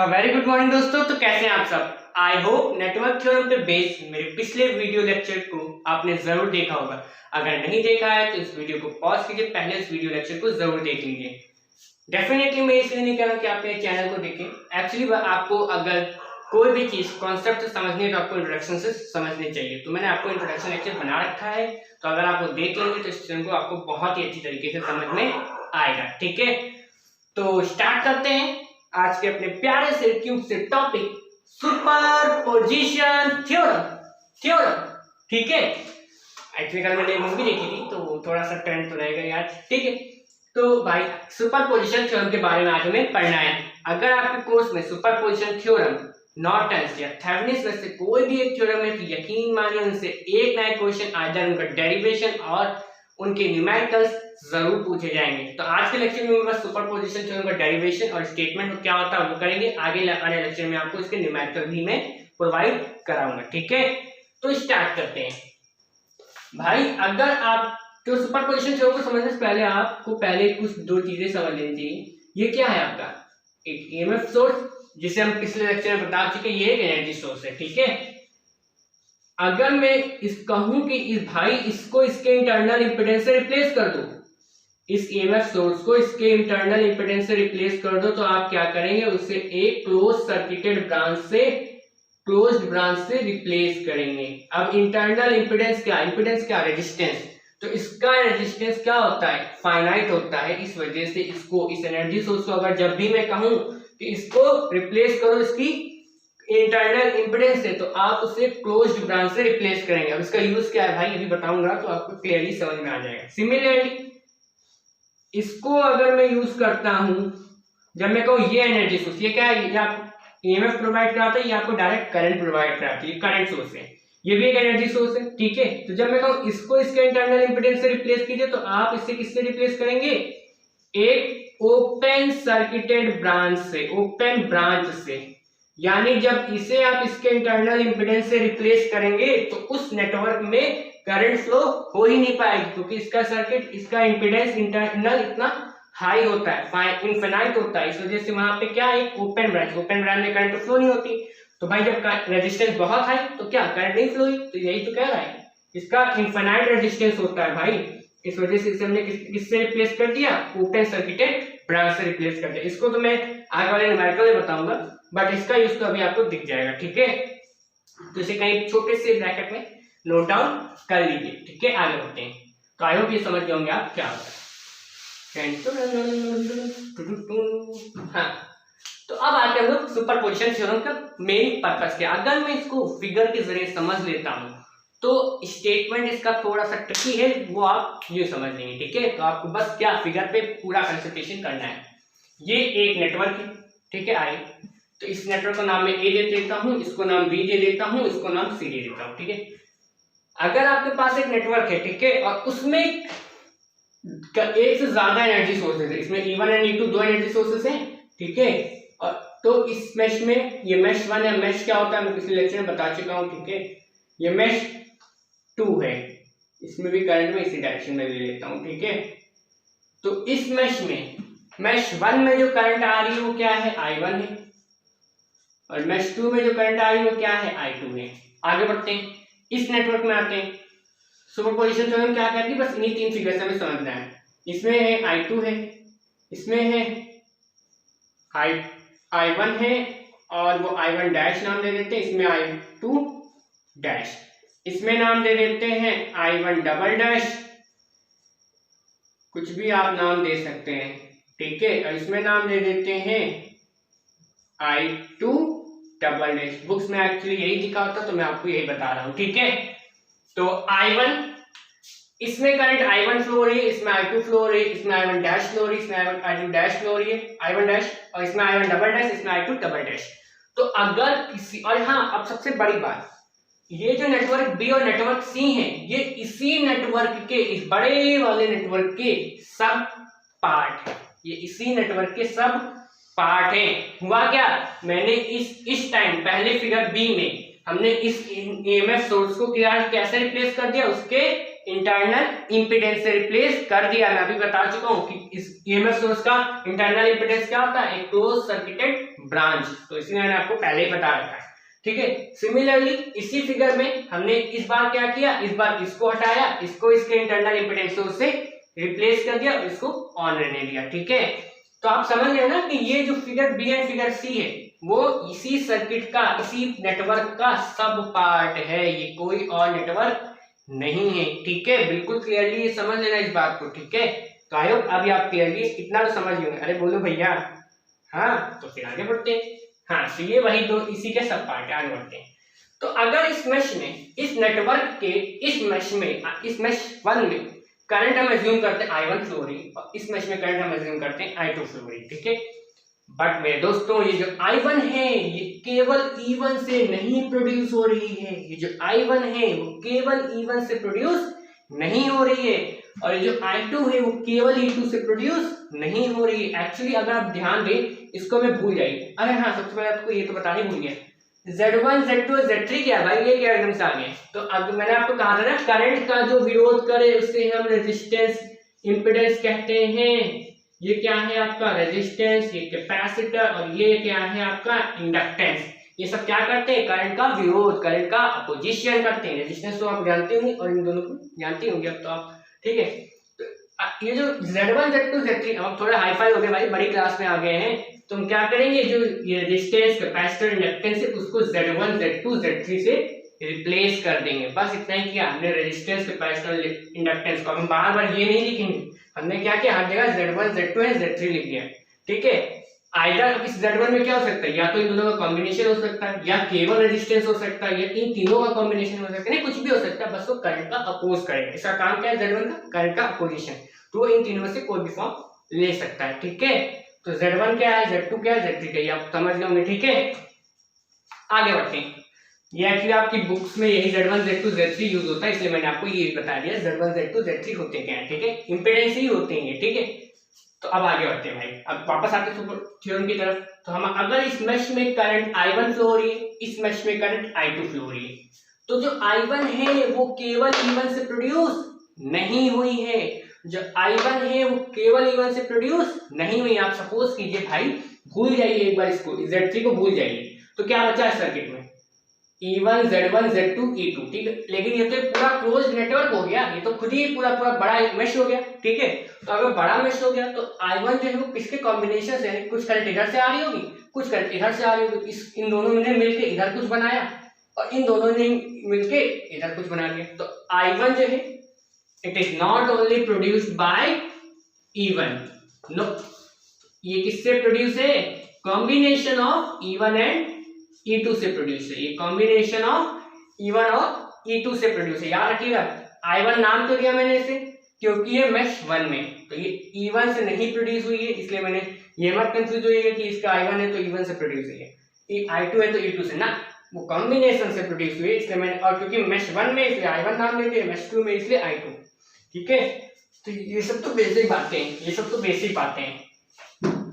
Very good morning दोस्तों। तो कैसे हैं आप सब? आई होप नेटवर्क थ्योरम पे बेस्ड मेरे पिछले वीडियो लेक्चर को आपने जरूर देखा होगा। अगर नहीं देखा है तो इस वीडियो को पॉज कीजिए, पहले इस वीडियो लेक्चर को जरूर देख लीजिए। डेफिनेटली मैं इसलिए नहीं कह रहा हूँ कि आप मेरे चैनल को देखें। एक्चुअली आपको अगर कोई भी चीज कॉन्सेप्ट से समझनी है तो आपको इंट्रोडक्शन से समझनी चाहिए। तो मैंने आपको इंट्रोडक्शन लेक्चर बना रखा है, तो अगर आप वो देख लेंगे तो इस चैनल को आपको बहुत ही अच्छी तरीके से समझ में आएगा। ठीक है, तो स्टार्ट करते हैं आज के अपने प्यारे से क्यूब से टॉपिक, सुपरपोजिशन थ्योरम। ठीक है, एक्चुअली कल मैंने मूवी देखी थी तो थोड़ा सा ट्रेंड तो रहेगा यार। ठीक है, तो भाई सुपरपोजिशन थ्योरम के बारे में आज हमें पढ़ना है। अगर आपके कोर्स में सुपरपोजिशन थ्योरम, नॉर्टन्स या थेवेनिन्स में से कोई भी एक थ्योरम है तो यकीन मानिए उनसे एक नया क्वेश्चन आइदर उनका डेरिवेशन और उनके न्यूमेरिकल्स जरूर पूछे जाएंगे। तो आज के लेक्चर में बस सुपरपोजिशन थ्योरम का डेरिवेशन और स्टेटमेंट क्या होता है वो करेंगे। आगे आने लेक्चर में आपको इसके न्यूमेरिकल भी मैं प्रोवाइड कराऊंगा। ठीक है, तो स्टार्ट करते हैं भाई। अगर आप तो सुपरपोजिशन थ्योरम को समझने से पहले आपको पहले कुछ दो चीजें समझ लेनी चाहिए। ये क्या है आपका एक ईएमएफ सोर्स, जिसे हम पिछले लेक्चर में बता चुके, ये एक एनर्जी सोर्स है। ठीक है, अगर मैं इस कहूं कि इस भाई इसको इसके इंटरनल इंपेडेंस से रिप्लेस कर दो, इस ईएमएफ सोर्स को इसके इंटरनल इंपेडेंस से रिप्लेस कर दो, तो आप क्या करेंगे, उसे एक क्लोज सर्किटेड ब्रांच से क्लोज्ड ब्रांच से रिप्लेस करेंगे। अब इंटरनल इंपेडेंस क्या, इंपेडेंस क्या, रेजिस्टेंस। तो इसका रेजिस्टेंस क्या होता है, फाइनाइट होता है। इस वजह से इसको, इस एनर्जी सोर्स को अगर जब भी मैं कहूं कि इसको रिप्लेस करो इसकी इंटरनल इंपेडेंस से, तो आप उसे क्लोज्ड ब्रांच से रिप्लेस करेंगे। अब इसका यूज क्या है भाई, अभी बताऊंगा तो आपको क्लियरली समझ में आ जाएगा। सिमिलरली इसको अगर मैं यूज करता हूं, जब मैं कहूं ये एनर्जी सोर्स, ये क्या है, ये आप ईएमएफ प्रोवाइड कराता है, ये आपको डायरेक्ट करंट प्रोवाइड कराती है, करंट सोर्स है, ये भी एक एनर्जी सोर्स है। ठीक है, तो जब मैं कहूं इसको इसके इंटरनल इंपेडेंस से रिप्लेस कीजिए, तो आप इससे किससे रिप्लेस करेंगे, एक ओपन सर्किटेड ब्रांच से, ओपन ब्रांच से। यानी जब इसे आप इसके इंटरनल इंपेडेंस से रिप्लेस करेंगे तो उस नेटवर्क में करंट फ्लो हो ही नहीं पाएगी, क्योंकि इसका सर्किट, इसका इंपेडेंस इंटरनल इतना हाई होता है, इनफिनाइट होता है। इस वजह से वहां पे क्या है, ओपन ब्रांच, ओपन ब्रांच में करंट फ्लो नहीं होती। तो भाई जब रेजिस्टेंस बहुत हाई तो क्या करंट नहीं फ्लो हुई, तो यही तो कह रहा है, इसका इनफिनाइट रेजिस्टेंस होता है भाई। इस वजह से इसे हमने किससे रिप्लेस कर दिया, ओपन सर्किटेड ब्रांच से रिप्लेस कर दिया। इसको तो मैं आगे वाले न्यूमेरिकल में बताऊंगा, बट इसका यूज तो अभी आपको दिख जाएगा। ठीक है, तो इसे कहीं छोटे से ब्रैकेट में नोट डाउन कर लीजिए। ठीक है, आगे बढ़ते हैं। तो आई होप ये समझ गए होंगे आप क्या होता है। हाँ, तो अब आते हैं हम लोग सुपरपोजिशन थ्योरम का मेन पर्पस क्या। अगर मैं इसको फिगर के जरिए समझ लेता हूं तो स्टेटमेंट इसका थोड़ा सा ट्रिकी है, वो आप ये समझ लेंगे। ठीक है, तो आपको बस क्या फिगर पे पूरा कंसंट्रेशन करना है। ये एक नेटवर्क है, ठीक है, आई, तो इस नेटवर्क का नाम मैं ए दे देता हूं, इसको नाम बी दे देता हूं, इसको नाम सी दे देता हूं। ठीक है, अगर आपके पास एक नेटवर्क है, ठीक है, और उसमें एक से ज्यादा एनर्जी सोर्सेज है, इसमें E1 और E2 दो एनर्जी सोर्सेज हैं। ठीक है, और तो इस मेश में, ये मेश 1 है, मेश क्या होता है मैं पिछले लेक्चर में बता चुका हूं। ठीक है, ये मेश 2 है, इसमें भी करंट में इसी डायरेक्शन में ले लेता हूं। ठीक है, तो इस मेश में, मेश 1 में जो करंट आ रही है वो क्या है, I1 है, और मेश 2 में जो करंट आ रही है वो क्या है, I2 है। आगे बढ़ते हैं, इस नेटवर्क में आते हैं। सुपरपोजिशन थ्योरम क्या कहती है, बस इन्हीं तीन फिगर से हमें समझना है। इसमें है I2 है, इसमें है I1 है, और वो I1 डैश नाम दे देते हैं, इसमें I2 डैश, इसमें नाम दे देते हैं I1 डबल डैश, कुछ भी आप नाम दे सकते हैं। ठीक है, और इसमें नाम दे देते हैं I2 डबल डैश। बुक्स में एक्चुअली यही लिखा होता, तो मैं आपको यही बता रहा हूं। ठीक है, तो I1, इसमें करंट I1 फ्लो हो रही है, इसमें I2 फ्लो हो रही है, इसमें I1 डैश फ्लो हो रही है, इसमें I2 डैश फ्लो हो रही है, I1 डैश, और इसमें I1 डबल डैश, इसमें I2 डबल डैश। तो अगर किसी, और हाँ, अब सबसे बड़ी बात, ये जो नेटवर्क बी और नेटवर्क सी है, ये इसी नेटवर्क के, इस बड़े वाले नेटवर्क के सब पार्ट है, ये इसी नेटवर्क के सब पार्ट है। हुआ क्या, मैंने इस टाइम पहले फिगर बी में हमने इस ईएमएफ सोर्स को कैसे रिप्लेस कर दिया, उसके इंटरनल इम्पीडेंस से रिप्लेस कर दिया। मैं अभी बता चुका हूं कि इस ईएमएफ सोर्स का इंटरनल इम्पीडेंस क्या होता है, एक क्लोज सर्किटेड ब्रांच। तो इसलिए मैंने आपको पहले ही बता रखा है, ठीक है। सिमिलरली इसी फिगर में हमने इस बार क्या किया, इस बार इसको हटाया, इसको इसके इंटरनल इम्पीडेंस सोर्स से रिप्लेस कर दिया, इसको ऑन रहने दिया, ठीक है। तो आप समझ रहे हो ना कि ये जो फिगर बी एंड फिगर सी है वो इसी सर्किट का, इसी नेटवर्क का सब पार्ट है, ये कोई और नेटवर्क नहीं है, ठीक है। बिल्कुल क्लियरली समझ लेना इस बात को, ठीक है। तो आई होप अभी आप क्लियरली इतना तो समझ गए। अरे बोलो भैया, हाँ तो फिर आगे बढ़ते हैं। हाँ तो ये वही दो इसी के सब पार्ट है, आगे बढ़ते हैं। तो अगर इस मेश में, इस नेटवर्क के इस मेश में, इस मेश 1 में करंट हम एज्यूम करते हैं I1 फ्लो हो रही है और इस मेश में करंट हम एज्यूम करते हैं I2 फ्लो हो रही है, ठीक है। बट मेरे दोस्तों ये जो I1 है ये केवल E1 से नहीं प्रोड्यूस हो रही है, ये जो I1 है वो केवल E1 से प्रोड्यूस नहीं हो रही है, और ये जो I2 है वो केवल E2 से प्रोड्यूस नहीं हो रही है। एक्चुअली अगर आप ध्यान दें इसको मैं भूल जाइए। अरे हाँ, सबसे पहले आपको ये तो बताना ही भूल गया, Z1 Z2 Z3 क्या है भाई, ये क्या एकदम से आ गए। तो अब मैंने आपको कहा था ना, करंट का जो विरोध करे उससे हम रेजिस्टेंस इंपीडेंस कहते हैं। ये क्या है आपका रेजिस्टेंस, ये कैपेसिटर, और ये क्या है आपका इंडक्टेंस। ये सब क्या करते हैं, करंट का विरोध, करंट का अपोजिशन करते हैं। रेजिस्टेंस तो आप जानते होंगे और इन दोनों को जानते होंगे अब तो आप, ठीक है। तो ये जो Z1 Z2 Z3 अब थोड़ा हाई फाई हो गए भाई, बड़ी क्लास में आ गए हैं। तो हम क्या करेंगे, जो ये रेजिस्टेंस कैपेसिटर इंडक्टेंस है उसको Z1 Z2 Z3 से रिप्लेस कर देंगे। बस इतना ही किया हमने, रेजिस्टेंस कैपेसिटर इंडक्टेंस को। हम बार बार ये नहीं लिखेंगे, हमने क्या किया, हर जगह Z1 Z2 है Z3 लिख दिया, ठीक है। आइदर इस Z1 में क्या हो सकता है, या तो इन दोनों का कॉम्बिनेशन हो सकता है, या केवल रेजिस्टेंस हो सकता है, या इन तीनों का कॉम्बिनेशन हो सकता है, नहीं कुछ भी हो सकता है, बस वो करंट का अपोज करेगा। इसका काम क्या है Z1 का, करंट का अपोजिशन। तो वो इन तीनों में से कोई भी फॉर्म ले सकता है, ठीक है। तो Z1 क्या है, Z2 क्या है, Z3 क्या है, आप समझ गए, ठीक है। आगे बढ़ते हैं। ये एक्चुअली आपकी बुक्स में यही Z1 Z2 Z3 यूज होता है, इसलिए मैंने आपको ये बता दिया Z1 Z2 Z3 होते क्या है, ठीक है। इंपेडेंस ही होते हैं, ठीक है। तो अब आगे बढ़ते हैं भाई, अब वापस आते हैं थ्योरम की तरफ। तो हम अगर इस मेश में करंट I1 फ्लो हो रही है, इस मेश में करंट I2 फ्लो हो रही है, तो जो I1 है वो केवल E1 से प्रोड्यूस नहीं हुई है, जो I1 है वो केवल E1 से प्रोड्यूस नहीं हुई। आप सपोज कीजिए भाई, भूल जाइए एक बार इसको, Z3 को भूल जाइए, तो क्या बचा है सर्किट में, E1 Z1 Z2 E2, ठीक है। लेकिन ये तो पूरा क्लोज नेटवर्क हो गया, ये तो खुद ही पूरा बड़ा मेश हो गया, ठीक है। तो अगर बड़ा मेश हो गया तो I1 जो है वो किसके कॉम्बिनेशन से है, कुछ करंट इधर से आ रही होगी, कुछ करंट इधर से आ रही होगी, इन दोनों ने मिलके इधर कुछ बनाया और इन दोनों ने मिलके इधर कुछ बना दिया। तो I1 जो है it is not only produced by E1, no, ये किससे प्रोड्यूस है, combination of E1 and E2 से प्रोड्यूस है, ये कॉम्बिनेशन ऑफ E1 और E2 से प्रोड्यूस है। याद रखिएगा, I1 नाम तो दिया मैंने इसे क्योंकि ये मेश 1 में, तो ये E1 से नहीं प्रोड्यूस हुई है, इसलिए मैंने ये मत कंफ्यूज होइएगा कि इसका I1 है तो E1 से प्रोड्यूस हुई है, ये I2 है तो E2 से, ना, वो कॉम्बिनेशन से प्रोड्यूस हुई है, इसलिए मैंने, और क्योंकि मेश 1 में इसलिए I1 नाम देते हैं, मेश 2 में इसलिए I2, ठीक है। तो ये सब तो बेसिक बातें हैं, ये सब तो बेसिक बातें हैं।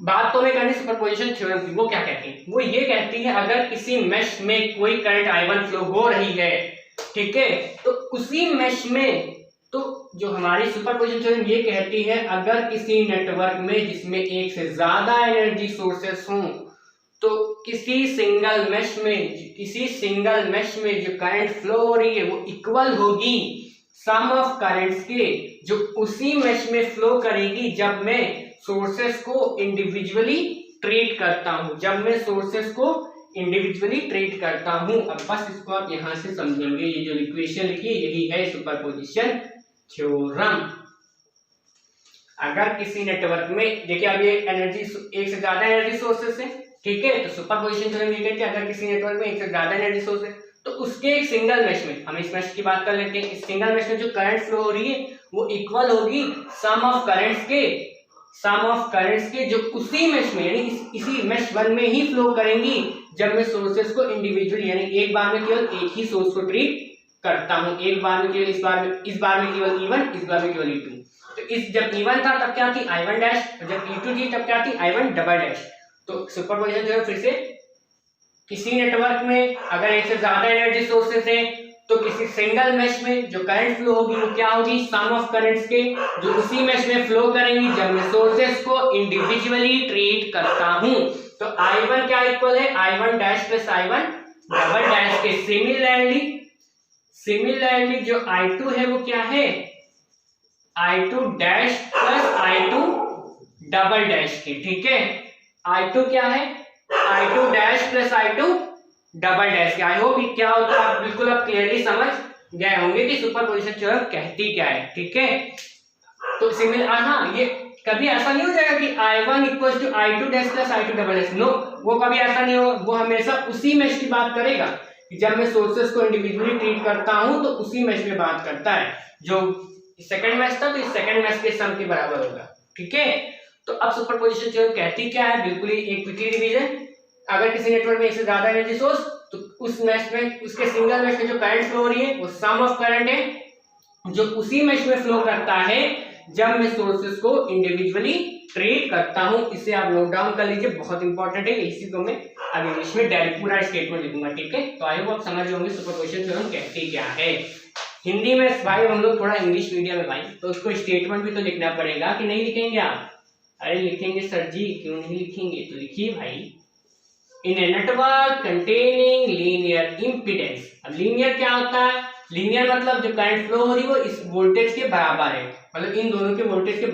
बात तो मैं करनी सुपरपोजिशन थ्योरम की, वो क्या कहती है, वो ये कहती है अगर किसी मेश में कोई करंट I1 फ्लो हो रही है, ठीक है, तो उसी मेश में, तो जो हमारी सुपरपोजिशन थ्योरम ये कहती है अगर किसी नेटवर्क में जिसमें एक से ज्यादा एनर्जी सोर्सेस हों, तो किसी सिंगल मेश में जो करंट फ्लो हो रही है वो इक्वल होगी सम ऑफ करंट्स के जो उसी मेश में फ्लो करेगी जब मैं सोर्सेस को इंडिविजुअली ट्रीट करता हूं, अब बस इसको आप यहां से समझेंगे, ये जो इक्वेशन लिखी यही है सुपरपोजिशन थ्योरम। अगर किसी नेटवर्क में, देखिए अब ये एनर्जी, एक से ज्यादा एनर्जी सोर्सेस है, ठीक है, तो सुपरपोजिशन थ्योरम ये कहती है अगर किसी नेटवर्क में एक से ज्यादा एनर्जी सोर्स है तो उसके एक सिंगल मेश में, हम इस मेश की बात कर लेते हैं, इस सिंगल मेश में जो करंट फ्लो हो रही है वो इक्वल होगी सम ऑफ करंट्स के जो उसी मेश में, यानी इसी मेश 1 में ही फ्लो करेंगी जब मैं सोर्सेस को इंडिविजुअली, यानी एक बार में केवल एक ही सोर्स को ट्रीट करता हूं, एक बार में केवल इस बार में केवल E1, इस बार में केवल E2। तो इस जब E1 था तब क्या थी I1 डैश, और जब E2 थी तब क्या थी I1 डबल डैश। तो सुपरपोजिशन थ्योरम फिर से, किसी नेटवर्क में अगर एक से ज्यादा एनर्जी सोर्सेस हैं तो किसी सिंगल मैश में जो करंट फ्लो होगी वो क्या होगी, सम ऑफ करंट्स के जो उसी मैश में फ्लो करेंगी जब मैं सोर्सेस को इंडिविजुअली ट्रीट करता हूं। तो I1 क्या इक्वल है, I1 dash plus I1 double dash के। सिमिलरली जो I2 है वो क्या है, I2 dash plus I2 double dash के। ठीक है, I2 क्या है, I2 dash plus I2 double dash के। आई होप क्या होता है बिल्कुल आप क्लियरली समझ गए होंगे कि सुपरपोजिशन थ्योरम कहती क्या है। ठीक है, तो सिमिलर, हाँ, ये कभी ऐसा नहीं हो जाएगा कि I1 equal to I2 dash plus I2 double dash, no, वो कभी ऐसा नहीं हो। वो हमेशा उसी मैश की बात करेगा कि जब मैं सोर्सेस को इंडिविजुअली ट्रीट करता हूं तो उसी मैश में बात करता है। जो सेकंड मैश था तो इस सेकंड मैश के सम के बराबर होगा। ठीक है, तो अब सुपरपोजिशन थ्योरम कहती क्या है, बिल्कुल ही एक क्विकली रिवीजन। अगर किसी नेटवर्क में एक से ज्यादा एनर्जी सोर्स तो उस मैश में, उसके सिंगल मैश में जो करंट फ्लो हो रही है वो सम ऑफ करंट है जो उसी मैश में फ्लो करता है जब मैं सोर्सेस को इंडिविजुअली ट्रीट करता हूं। इसे आप नोट डाउन कर लीजिए, बहुत इंपॉर्टेंट है। इसी को मैं अभी इंग्लिश में डायरेक्ट पूरा स्टेटमेंट लिखूंगा। ठीक है, तो आई होप आप समझ होंगे सुपरपोजिशन थ्योरम कहती क्या है। हिंदी में भाई हम लोग थोड़ा इंग्लिश मीडियम में भाई, तो उसको स्टेटमेंट भी तो लिखना पड़ेगा कि नहीं लिखेंगे आप? अरे लिखेंगे सर जी, क्यों नहीं लिखेंगे, तो लिखिए भाई। इन a network containing linear impedance. अब लीनियर क्या होता है, लीनियर मतलब जो करंट फ्लो हो रही है वो इस वोल्टेज के बराबर है, मतलब इन दोनों के वोल्टेज के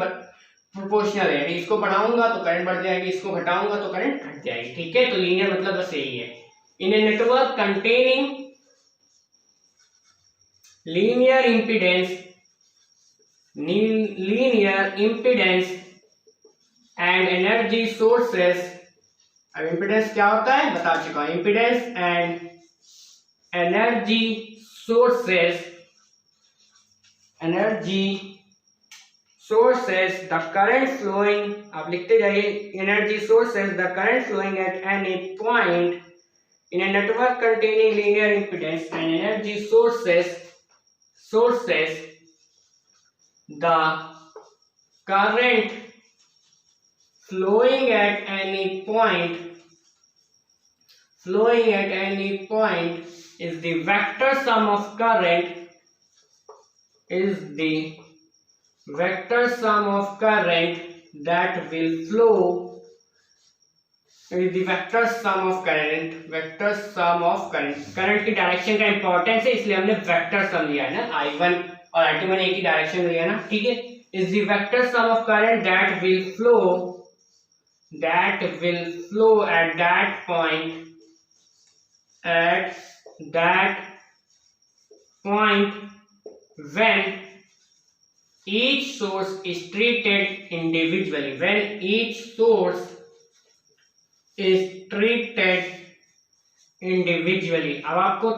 प्रोपोर्शनल है। इसको बढ़ाऊंगा तो करंट बढ़ जाएगी, इसको घटाऊंगा तो करंट घट जाएगी। ठीक है, तो लीनियर मतलब बस यही है। In a network containing linear impedance and energy sources. अब इम्पीडेंस क्या होता है बता चुका हूं, impedance and energy sources the current flowing, आप लिखते जाइए, energy sources the current flowing at any point in a network containing linear impedance and energy sources the current flowing at any point is the vector sum of current that will flow, is the vector sum of current। Current की direction का importance है इसलिए हमने vector sum लिया है ना, I1 और I2 मैंने एक ही डायरेक्शन में लिया ना। ठीक है, is the vector sum of current that will flow at that point when each source is treated individually, अब आपको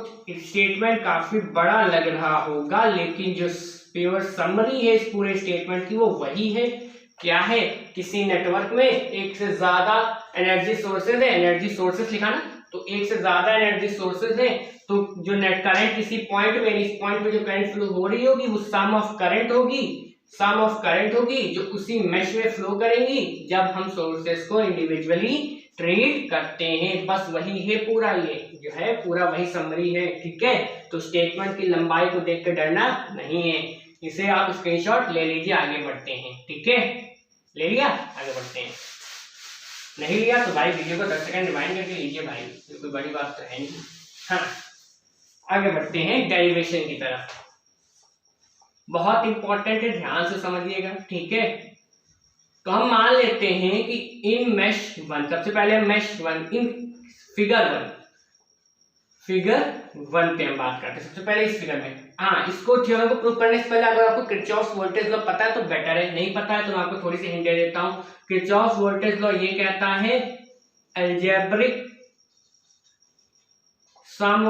स्टेटमेंट काफी बड़ा लग रहा होगा, लेकिन जो प्योर समरी है इस पूरे स्टेटमेंट की वो वही है। क्या है, किसी नेटवर्क में एक से ज्यादा एनर्जी सोर्सेज है, एनर्जी सोर्सेज लिखा ना, तो एक से ज्यादा एनर्जी सोर्सेज है, तो जो नेट करंट किसी पॉइंट में, इस पॉइंट में जो करंट फ्लो हो रही होगी वो सम ऑफ करंट होगी जो उसी मैश में फ्लो करेंगी जब हम सोर्सेस को इंडिविजुअली ट्रीट करते हैं। बस वही है पूरा, ये जो है पूरा वही समरी है। ठीक है, तो स्टेटमेंट की लंबाई को देख कर डरना नहीं है, इसे आप स्क्रीनशॉट ले लीजिए। आगे बढ़ते हैं। ठीक है, ले लिया, आगे बढ़ते हैं। नहीं लिया तो भाई वीडियो को 10 सेकंड रिवाइंड करके लीजिए भाई, ये कोई बड़ी बात तो है नहीं। हाँ, आगे बढ़ते हैं डेरिवेशन की तरफ। बहुत इंपॉर्टेंट है, ध्यान से समझिएगा। ठीक है, तो हम मान लेते हैं कि इन मैश 1, सबसे पहले मैश 1 इन फिगर 1 पे हम बात करते हैं। सबसे पहले इस फिगर में, हाँ, इसको थ्योरम को प्रूव करने से पहले अगर आपको किरचॉफ्स वोल्टेज लॉ पता है तो बेटर है, नहीं पता है तो मैं आपको थोड़ी सी हिंट दे देता हूं। किरचॉफ्स वोल्टेज लॉ ये कहता है algebraic sum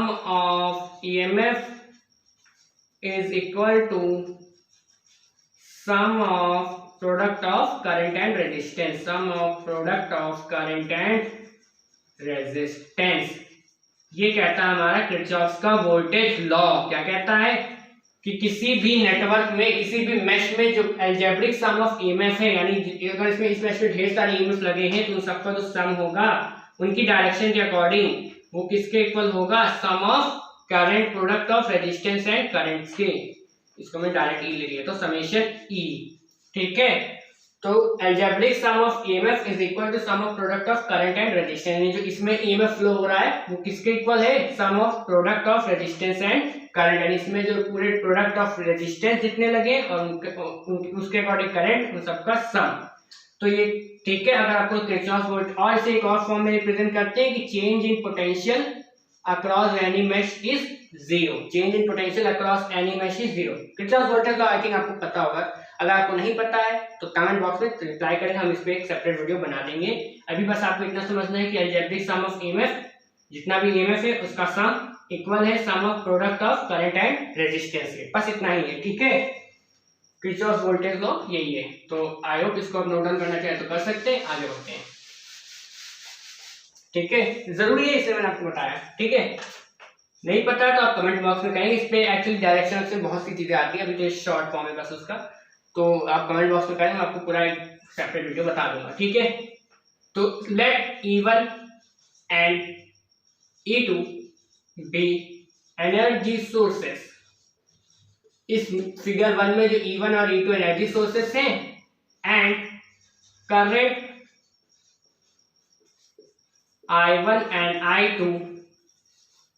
of EMF is equal to sum of product of current and resistance। ये कहता है हमारा किरचॉफ्स का वोल्टेज लॉ। क्या कहता है कि किसी भी नेटवर्क में, किसी भी मैश में जो अलजेब्रिक सम ऑफ EMF है, यानी अगर इसमें इस मैश में ढेर सारे EMF लगे हैं तो उन सबका जो सम होगा उनकी डायरेक्शन के अकॉर्डिंग वो किसके इक्वल होगा, sum of current product of resistance and currents के, इसको मैं डायरेक्ट ई ले लिया तो समेशन ई, ठीक है। तो algebraic sum of EMF is equal to sum of product of current and resistance, यानी जो इसमें ईएमएफ फ्लो हो रहा है वो किसके इक्वल है, sum of product of resistance and current, यानी इसमें जो पूरे प्रोडक्ट ऑफ रेजिस्टेंस जितने लगे और उसके अकॉर्डिंग करंट, उन सबका सम। तो ये ठीक है। अगर आपको किरचॉफ वोल्ट और इसे एक और फॉर्म में रिप्रेजेंट करते हैं कि change in potential across any mesh is zero, change in potential across any mesh is zero. Kirchhoff voltage का आई थिंक आपको पता होगा, अगर आपको नहीं पता है तो कमेंट बॉक्स में रिप्लाई करें, हम इस पे एक सेपरेट वीडियो बना देंगे। अभी बस आपको इतना समझना है कि अलजेब्रिक सम ऑफ ईएमएफ, जितना भी ईएमएफ है उसका सम इक्वल है sum of product of current and resistance के, बस इतना ही है, ठीक है। किरचॉफ वोल्टेज लॉ यही है। तो आई होप इसको आप नोट डाउन करना चाहे तो कर सकते हैं, आगे बढ़ते हैं, ठीक है। जरूरी है इसे मैंने आपको बताया, ठीक है। नहीं पता तो आप कमेंट बॉक्स में कहेंगे, इस पे एक्चुअली डायरेक्शन से बहुत सी चीजें आती है, अभी तो शॉर्ट फॉर्म है बस उसका, तो आप कमेंट बॉक्स में कहेंगे, मैं आपको पूरा एक सेपरेट वीडियो बता दूंगा, ठीक है। तो let E1 and E2 be energy sources, इस फिगर 1 में जो E1 और E2 एनर्जी सोर्सेस हैं, and current I1 and I2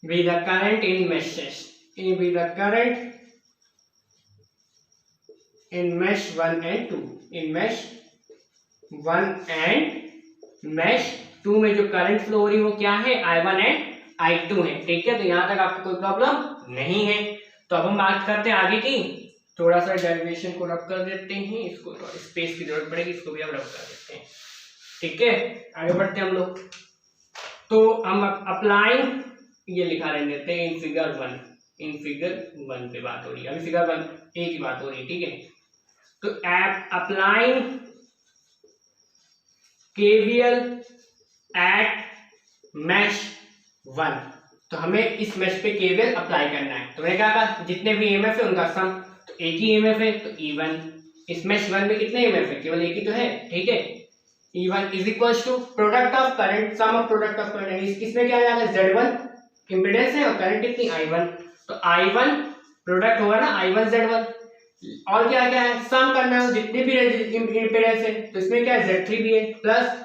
be the current in meshes, be the current in mesh 1 and 2, in mesh 1 and mesh 2 में जो current flow हो रही है वो क्या है, I1 and I2 है, ठीक है। तो यहाँ तक आपको कोई प्रॉब्लम नहीं है। तो अब हम बात करते हैं आगे की, थोड़ा सा डेरिवेशन को रब कर देते हैं, इसको स्पेस की जरूरत पड़ेगी, इसको भी हम रब कर देते हैं, ठीक है। आगे बढ़ते हैं हम लोग। तो हम अप्लाइंग ये लिखा रहने देते हैं इन फिगर 1, इन फिगर 1 पे बात हो रही है, अभी फिगर 1 ए की बात हो रही है, ठीक है। तो अप्लाइंग केवीएल एट मेश 1, तो हमें इस मेश पे केवीएल अप्लाई करना है। तो मैंने कहा जितने भी ईएमएफ है उनका सम, तो एक ही ईएमएफ है तो E1, इस मेश 1 में कितने ईएमएफ है, केवल एक ही तो है, ठीक है। E1 is equal to product of current, sum of product of current, इसमें क्या आएगा, Z1 इंपेडेंस है और करंट कितनी I1, तो I1 प्रोडक्ट होगा ना I1 Z1, और क्या क्या है, सम करना है जितने भी इंपेडेंस है, तो इसमें क्या है Z3 भी है प्लस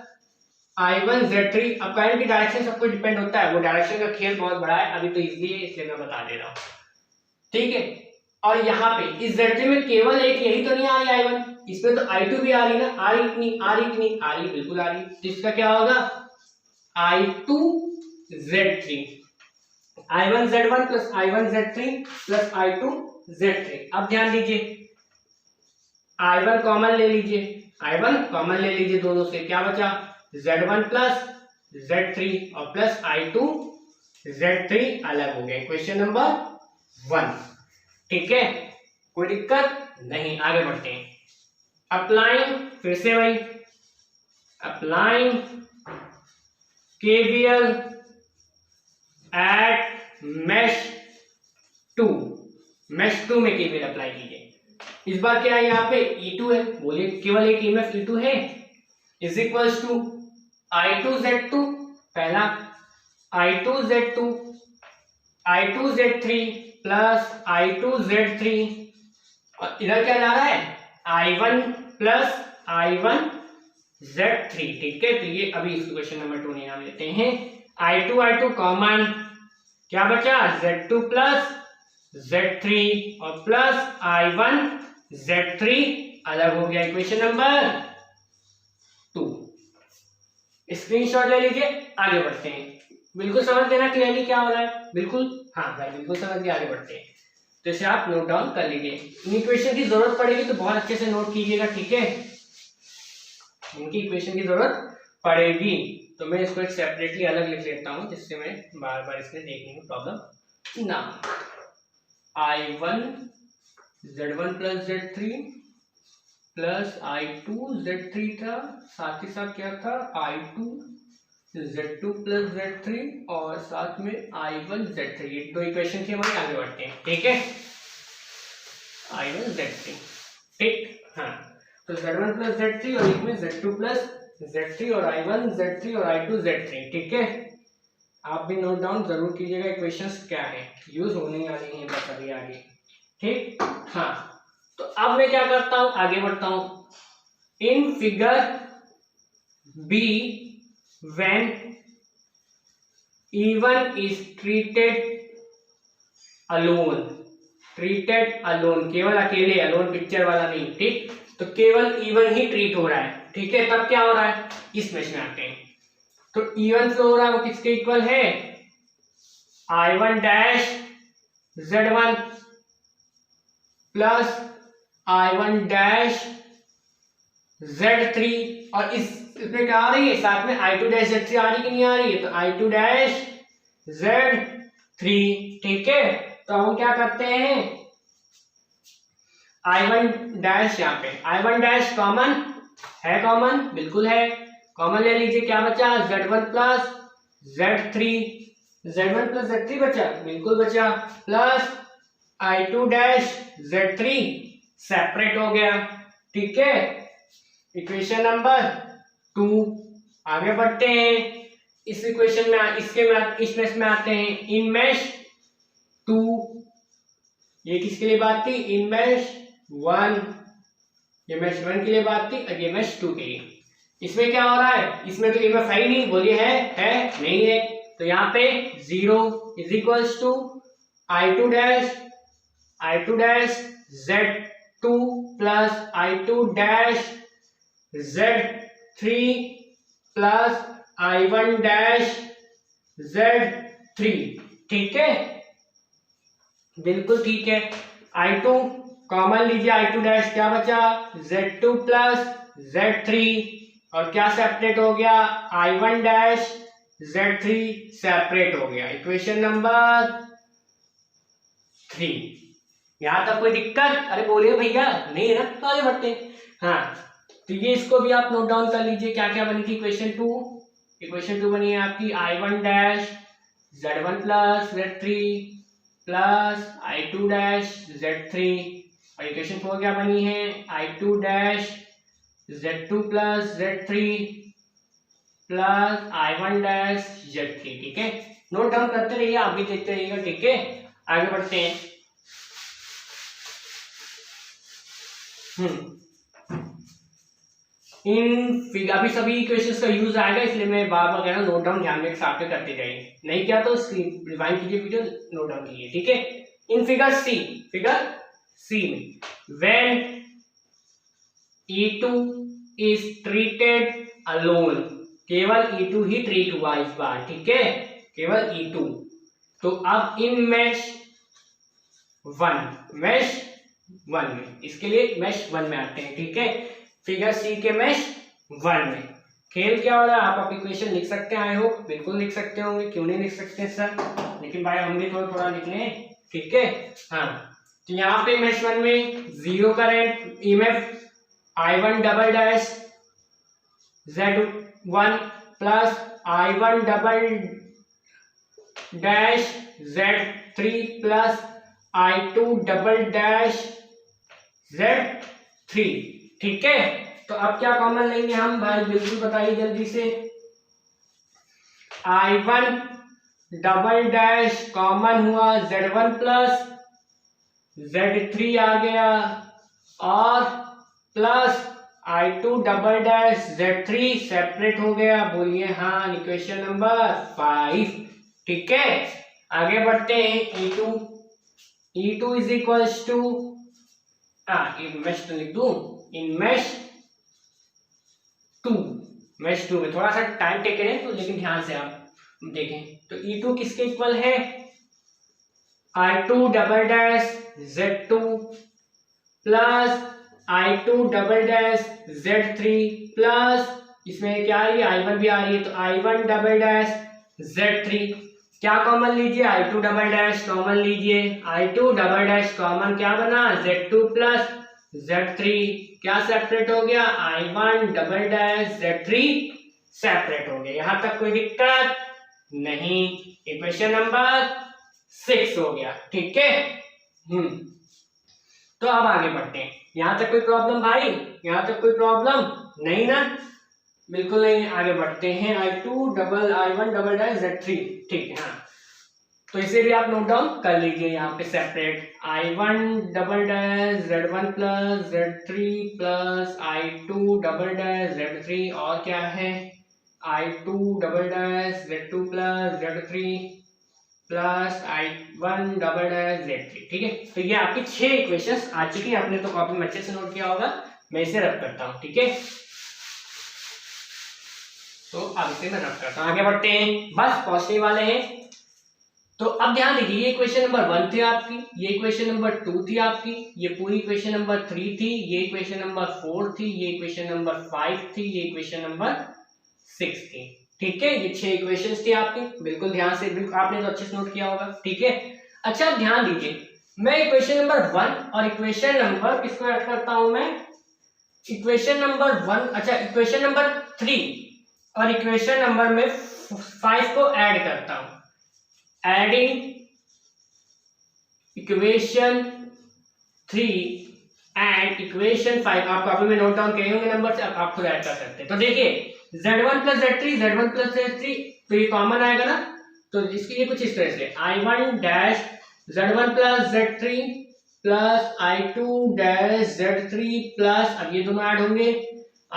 I1 Z3। अब करंट की डायरेक्शन सब कुछ डिपेंड होता है, वो डायरेक्शन का खेल बहुत बड़ा है, अभी तो इसलिए मैं बता दे रहा हूँ, ठीक है। और यहाँ पे इस Z3 में केवल एक यही तो नहीं आ रही I1, इसमें तो I2 भी आ रही ना, आ रही कितनी, आ रही कितनी, आ रही बिल्कुल आ रही, तो इसका क्या होगा I2 Z3, I1 Z1 plus I1 Z3 plus I2 Z3। अब ध्यान दीजिए I1 कॉमन ले लीजिए, I1 कॉमन ले लीजिए दोनों से, क्या बचा Z1 प्लस Z3 और प्लस I2 Z3 अलग हो गए, क्वेश्चन नंबर 1, ठीक है। कोई दिक्कत नहीं, आगे बढ़ते हैं। अप्लाइंग, फिर से वही applying KVL at mesh 2, mesh 2 में केवीएल अप्लाई कीजिए। इस बार क्या है, यहाँ पे E2 है, बोलिए केवल एक ईएमएफ E2 है, is equals to I2 Z2, पहला I2 Z2 I2 Z3 plus I2 Z3, और इधर क्या जा रहा है I1 प्लस I1 Z3, ठीक है। तो ये अभी इस क्वेश्चन नंबर 2 में नाम लेते हैं, I2 कॉमन, क्या बचा Z2 प्लस Z3 और प्लस I1 Z3 अलग हो गया, इक्वेशन नंबर 2। स्क्रीनशॉट ले लीजिए, आगे बढ़ते हैं। बिल्कुल समझ लेना क्लियरली क्या हो रहा है, बिल्कुल, हाँ भाई बिल्कुल समझ के आगे बढ़ते हैं। तो इसे आप नोट डाउन कर लीजिए, इन इक्वेशन की जरूरत पड़ेगी तो बहुत अच्छे से नोट कीजिएगा, ठीक है। इनकी इक्वेशन की जरूरत पड़ेगी तो मैं इसको एक सेपरेटली अलग लिख लेता हूँ, जिससे मैं बार बार इसमें देखने में प्रॉब्लम ना। I1 Z1 plus Z3 plus I2 Z3 था, साथ ही साथ क्या था I2 Z2 प्लस Z3 और साथ में I1 Z3, ये दो इक्वेशन थी हमारी, आगे बढ़ते हैं, ठीक है। I1 Z3, ठीक, हाँ। तो Z1 प्लस Z3 और एक में Z2 प्लस Z3 और I1, Z3 और I2, Z3, ठीक है। आप भी नोट डाउन जरूर कीजिएगा इक्वेशंस क्या है, यूज होने वाली हैं बस अभी आगे, ठीक। हाँ, तो अब मैं क्या करता हूं, आगे बढ़ता हूं। In figure B when E1 is treated alone, केवल अकेले, अलोन पिक्चर वाला नहीं, ठीक। तो केवल E1 ही ट्रीट हो रहा है, ठीक है। तब क्या हो रहा है, इस मैच में आते हैं। तो E1 फ्लो हो रहा है वो किसके इक्वल है, I1 dash Z1 plus I1 dash Z3, और इसमें क्या आ रही है साथ में I2 डैश Z3 आ रही कि नहीं आ रही है, तो I2 डैश Z3, ठीक है। तो हम क्या करते हैं, I1 डैश, यहाँ पे I1 डैश कॉमन है, कॉमन बिल्कुल है, कॉमन ले लीजिए, क्या बचा Z1 plus Z3, Z1 plus Z3 बचा, बिल्कुल बचा, plus I2 dash Z3 separate हो गया, ठीक है। इक्वेशन नंबर 2, आगे बढ़ते हैं। इस इक्वेशन में इस मैच में आते हैं। इन मैच 2, ये किसके लिए बात थी, इन मैच 1, ये मैच 1 के लिए बात थी, और ये मैच 2 के लिए। इसमें क्या हो रहा है, इसमें तो EMF है ही नहीं, बोलिए है नहीं है, तो यहाँ पे 0 is equals to I2 dash Z2 plus I2 dash Z3 plus I1 dash Z3, ठीक है, बिल्कुल ठीक है। I2 कॉमन लीजिए, I2 डैश क्या बचा Z2 प्लस Z3, और क्या सेपरेट हो गया, I1 डैश Z3 सेपरेट हो गया। इक्वेशन नंबर 3, यहां तक कोई दिक्कत, अरे बोलिए भैया, नहीं है ना, तो आगे बढ़ते हैं। हाँ, तो ये इसको भी आप नोट डाउन कर लीजिए, क्या क्या बनी थी इक्वेशन 2, इक्वेशन 2 बनी है आपकी I1 dash Z1 plus Z3 plus I2 dash Z3, और इक्वेशन 4 क्या बनी है, I2 dash Z2 plus Z3 plus I1 dash Z3, ठीक है। नोट डाउन करते रहिए, आप भी देखते रहिएगा, ठीक है। आगे बढ़ते हैं। अभी सभी इक्वेशंस का यूज आएगा, इसलिए मैं बार बार कह रहा हूं, नोट डाउन ध्यान में साथ में करते जाइए, नहीं क्या तो रिवाइंड कीजिए वीडियो, नोट डाउन कीजिए, ठीक है। इन फिगर सी में when E2 is treated alone, केवल E2 ही ट्रीट हुआ इस बार, ठीक है, केवल E2। तो अब इन मैश 1 में, इसके लिए मैश 1 में आते हैं, ठीक है। फिगर सी के मैश 1 में खेल क्या हो रहा है, आप इक्वेशन लिख सकते हैं, आई होप बिल्कुल लिख सकते होंगे, क्यों नहीं लिख सकते सर, लेकिन भाई हम भी थोड़ा लिख लें, ठीक है। हाँ, तो यहाँ पे मैश 1 में 0 current, EMF I1 double dash Z1 plus I1 double dash Z3 plus I2 double dash Z3, ठीक है। तो अब क्या कॉमन लेंगे हम भाई, बिल्कुल बताइए जल्दी से। I1 डबल डैश कॉमन हुआ, Z1 प्लस Z3 आ गया, और plus I2 double dash Z3 separate हो गया, बोलिए हाँ, इक्वेशन नंबर 5, ठीक है। आगे बढ़ते हैं। E2 is equals to, mash तो लिख दूं, इन मैश 2 में थोड़ा सा टाइम टेकन है, तो लेकिन ध्यान से आप देखें। तो E2 किसके इक्वल है, I2 double dash Z2 plus I2 double dash Z3 plus, इसमें क्या आ रही है, I1 भी आ रही है, तो I1 डबल डैश Z3, क्या कॉमन लीजिए, I2 डबल डैश कॉमन लीजिए, I2 डबल डैश कॉमन क्या बना, Z2 प्लस Z3, क्या सेपरेट हो गया, I1 double dash Z3 separate हो गया। यहां तक कोई दिक्कत नहीं, इक्वेशन नंबर 6 हो गया, ठीक है। तो अब आगे बढ़ते हैं। यहां तक कोई प्रॉब्लम भाई, यहां तक कोई प्रॉब्लम नहीं ना, बिल्कुल नहीं, आगे बढ़ते हैं। I2 double I1 double dash Z3, ठीक है। हाँ, तो इसे भी आप नोट डाउन कर लीजिए यहाँ पे separate. I1 double dash Z1 plus Z3 plus I2 double dash Z3, और क्या है I2 double dash Z2 plus Z3 plus I1 double dash Z3, ठीक है। तो ये आपकी 6 इक्वेशंस आ चुकी है, आपने तो कॉपी में अच्छे से नोट किया होगा, मैं इसे रब करता हूँ, ठीक है। तो अब इसे मैं रब करता हूँ, आगे बढ़ते हैं, बस पहुंचने वाले हैं। तो अब ध्यान दीजिए, ये इक्वेशन नंबर 1 थी आपकी, ये इक्वेशन नंबर 2 थी आपकी, ये पूरी इक्वेशन नंबर 3 थी, ये इक्वेशन नंबर 4 थी, ये इक्वेशन नंबर 5 थी, ये इक्वेशन नंबर 6 थी, ठीक है। ये 6 इक्वेशंस थी आपकी, बिल्कुल ध्यान से, बिल्कुल आपने तो अच्छे से नोट किया होगा, ठीक है। अच्छा ध्यान दीजिए, मैं इक्वेशन नंबर 1 और इक्वेशन नंबर किसको ऐड करता हूं मैं, इक्वेशन नंबर 1, अच्छा इक्वेशन नंबर 3 और इक्वेशन नंबर में 5 को ऐड करता हूं। एडिंग इक्वेशन 3 एंड इक्वेशन 5, आप कॉपी में नोट डाउन किए होंगे नंबर से, आप खुद ऐड कर सकते हैं। तो देखिए Z1 plus Z3, Z1 plus Z3, तो ये कॉमन आएगा ना, तो इसकी ये कुछ इस तरह से I1 dash Z1 plus Z3 plus I2 dash Z3 plus, अब ये दोनों ऐड होंगे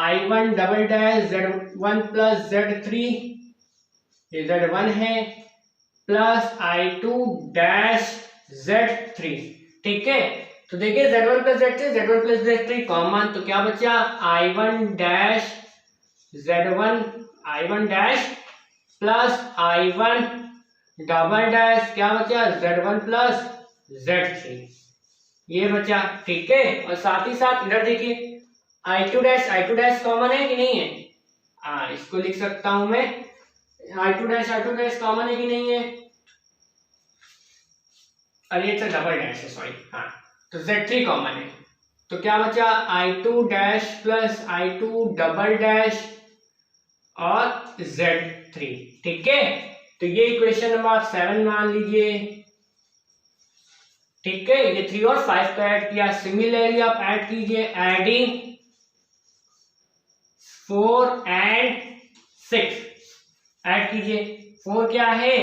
I1 double dash Z1 plus Z3, ये Z1 है, प्लस I2 डैश Z3, ठीक है। तो देखिए Z1 plus Z3, Z1 plus Z3 common, तो क्या बचा I1 dash Z1, I1 dash plus I1 double dash, क्या बचा Z1 प्लस Z3, ये बचा, ठीक है। और साथ ही साथ इधर देखिए I2 डैश कॉमन है कि नहीं है, इसको लिख सकता हूं मैं, I2 डैश कॉमन है कि नहीं है, अरे ये तो डबल डैश है, सॉरी, हाँ, तो Z3 कॉमन है, तो क्या बचा I2 dash plus I2 double dash और Z3, ठीक है। तो ये इक्वेशन नंबर आप 7 मान लीजिए, ठीक है। ये 3 और 5 को ऐड किया, सिमिलरली आप ऐड कीजिए, एडिंग 4 एंड 6 ऐड कीजिए। 4 क्या है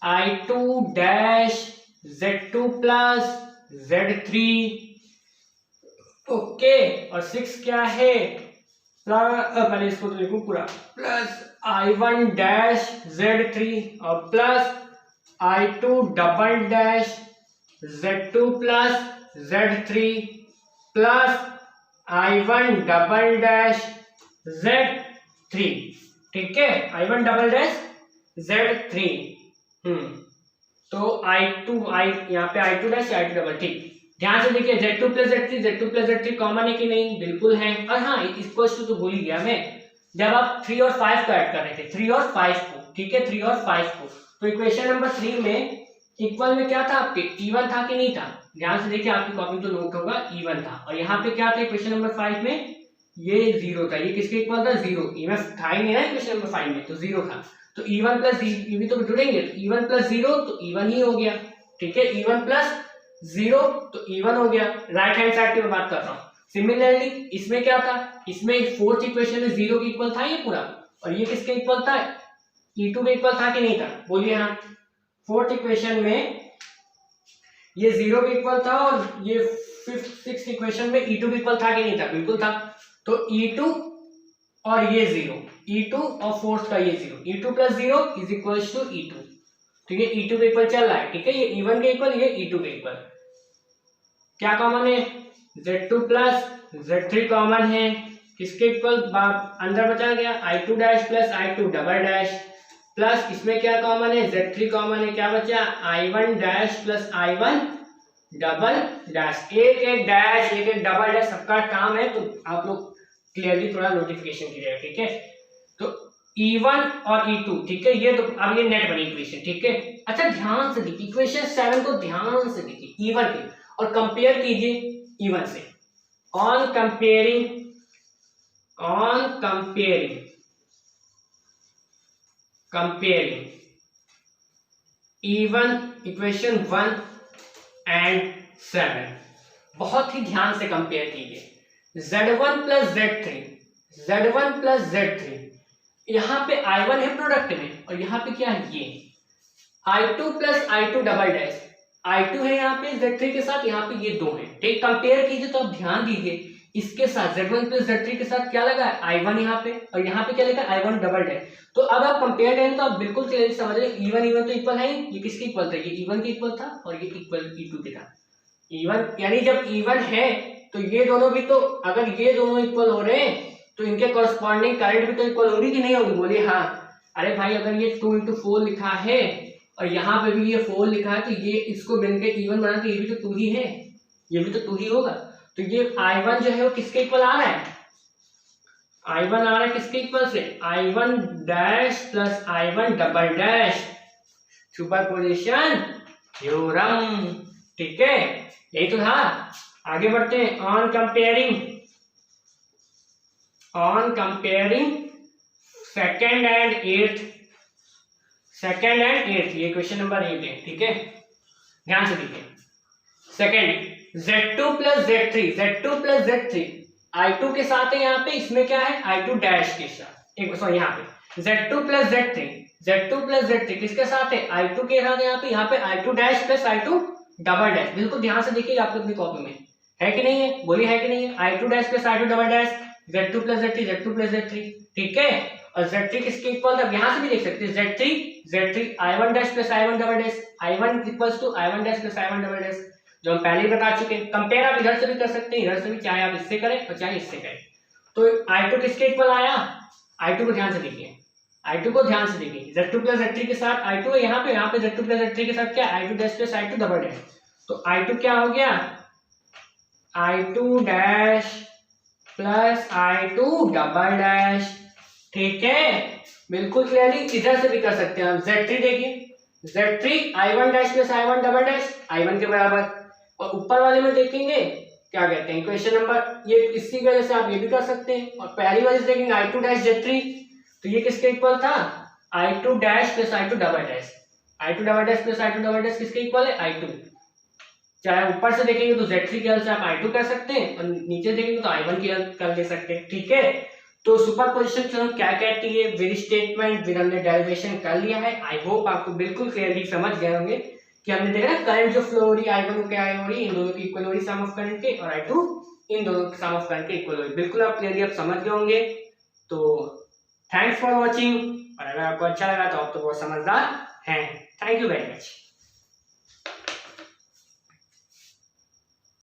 I2 dash Z2 plus Z3, okay, और 6 क्या है, पहले इसको तो लिखूं पूरा, प्लस I1 डैश Z3 और plus I2 double dash Z2 plus Z3 plus I1 double dash Z3, ठीक है, I1 डबल डैश Z3, तो यहाँ पे I2 डैश I2 डबल, ठीक। ध्यान से देखिए Z2 प्लस Z3 कॉमन है कि नहीं, बिल्कुल है। और हाँ, इसको तो भूल ही गया मैं, जब आप 3 और 5 को ऐड कर रहे थे, 3 और 5 को, ठीक है, 3 और 5 को, तो इक्वेशन नंबर 3 में इक्वल में क्या था आपके, इवन था कि नहीं था, ध्यान से देखिए, आपकी कॉपी तो नोट होगा, इवन था। और यहाँ पे क्या था इक्वेशन नंबर 5 में, ये 0 था, ये किसके इक्वल था, 0, इवन था ही नहीं ना इक्वेशन नंबर 5 में, तो 0 था, तो इवन प्लस भी तो जुड़ेंगे, तो इवन प्लस 0 तो इवन ही हो गया, ठीक है, इवन प्लस 0 तो इवन हो गया, राइट हैंड साइड की मैं बात कर रहा हूँ। सिमिलरली इसमें क्या था, इसमें फोर्थ इक्वेशन में 0 के इक्वल था ये पूरा, और ये किसके इक्वल था, E2 के इक्वल था कि नहीं था, बोलिए हाँ। फोर्थ इक्वेशन में ये 0 के इक्वल था, और ये सिक्स इक्वेशन में E2 के इक्वल था कि नहीं था, बिल्कुल था। तो E2 और ये 0, E2 और फोर्थ का ये 0, E2 plus 0 is equal to E2, ठीक है, E2 के इक्वल चल रहा है, ठीक है, ये E1 के इक्वल, ये E2 के इक्वल। क्या कॉमन है, Z2 प्लस Z3 कॉमन है, किसके इक्वल अंदर बचा गया, I2 dash plus I2 double dash, plus इसमें क्या कॉमन है, Z3 कॉमन है, क्या बचा I1 dash plus I1 double dash, एक डैश एक डबल डैश सबका काम है, तो आप लोग क्लियरली थोड़ा नोटिफिकेशन कीजिएगा, ठीक है। तो E1 और E2, ठीक है, ये तो अब ये नेट बनी इक्वेशन, ठीक है। अच्छा ध्यान से देखिए इक्वेशन 7 को ध्यान से देखिए, E1 की, और कंपेयर कीजिए E1 से, on comparing E1 equation 1 and 7, बहुत ही ध्यान से कंपेयर कीजिए, Z1 plus Z3, Z1 plus Z3, यहाँ पे I1 है प्रोडक्ट में और यहाँ पे क्या है ये I2 plus I2 double dash, I2 है यहाँ पे Z3 के साथ, यहाँ पे ये दो है, ठीक। कंपेयर कीजिए तो आप ध्यान दीजिए इसके साथ Z1 प्लस Z3 के साथ क्या लगा है I1 यहाँ पे, और यहाँ पे क्या लिखा है I1 डबल डैश। तो अब आप कंपेयर करें तो आप बिल्कुल क्लियरली समझ रहे हैं E1 तो इक्वल है, ये किसके इक्वल था, ये E1 के इक्वल था और ये इक्वल E2 के था। E1 यानी जब E1 है तो ये दोनों भी तो, अगर ये दोनों इक्वल हो रहे हैं तो इनके कॉरस्पॉन्डिंग करंट भी तो इक्वल होगी कि नहीं होगी, बोलिए हाँ। अरे भाई अगर ये 2 × 4 लिखा है और यहाँ पे भी ये 4 लिखा है तो ये इसको मिलकर E1 बना तो ये भी तो 2 ही है, ये भी तो 2 ही होगा। तो ये I1 जो है वो किसके इक्वल आ रहा है, I1 आ रहा है किसके इक्वल से, I1 dash plus I1 double dash, superposition theorem, ठीक है, यही तो था। आगे बढ़ते हैं। On comparing second and eighth, ये क्वेश्चन नंबर 8 है, ठीक है, ध्यान से देखिए। Second Z2 plus Z3 I2 के साथ है यहाँ पे, इसमें क्या है I2 डैश के साथ, एक सॉरी यहाँ पे Z2 प्लस Z3 किसके साथ है I2 के साथ, यहाँ पे I2 dash plus I2 double dash. बिल्कुल ध्यान से देखिए आपको अपनी कॉपी में है कि नहीं है, बोलिए है कि नहीं है, I2 dash plus I2 double dash, Z2 plus Z3, ठीक है। और Z3 किसके इक्वल था, यहाँ से भी देख सकते हैं Z3 I1 dash plus I1 double dash, I1 equals to I1 dash plus I1 double dash, जो हम पहले ही बता चुके हैं। कंपेयर आप इधर से भी कर सकते हैं, इधर से भी, चाहे आप इससे करें और चाहे इससे करें। तो I2 किसके इक्वल आया, I2 को ध्यान से देखिए, Z2 प्लस Z3 के साथ I2 है यहाँ पे Z2 प्लस Z3 के साथ क्या I2 dash plus I2 double dash, तो I2 क्या हो गया I2 dash plus I2 double dash, ठीक है। बिल्कुल क्लियरली इधर से भी कर सकते हैं आप। Z3 देखिए, Z3 I1 dash plus I1 double dash, I1 के बराबर, और ऊपर वाले में देखेंगे क्या कहते हैं क्वेश्चन नंबर, ये इसी वजह से आप ये भी कर सकते हैं। और पहली वाले से देखेंगे I2 डैश Z3, तो ये किसके इक्वल था I2 dash plus I2 double dash, I2 double dash plus I2 double dash किसके इक्वल है I2। चाहे ऊपर से देखेंगे तो Z3 की हेल्प से आप I2 कर सकते हैं और नीचे देखेंगे तो I1 की हेल्प कर ले सकते हैं, ठीक है। तो सुपरपोजिशन थ्योरम क्या कहती है, विद स्टेटमेंट, विद हमने डेरिवेशन कर लिया है। आई होप आपको बिल्कुल क्लियरली समझ गए होंगे कि हमने देखा ना करंट जो फ्लो हो रही है I1 क्या हो रही है, इन दोनों की इक्वल हो रही है सम ऑफ करंट के, और I2 इन दोनों की सम ऑफ करंट के इक्वल हो रही है। बिल्कुल आप क्लियरली आप समझ गए होंगे। तो थैंक्स फॉर वॉचिंग, और अगर आपको अच्छा लगा तो आप तो बहुत समझदार हैं। Thank you very much.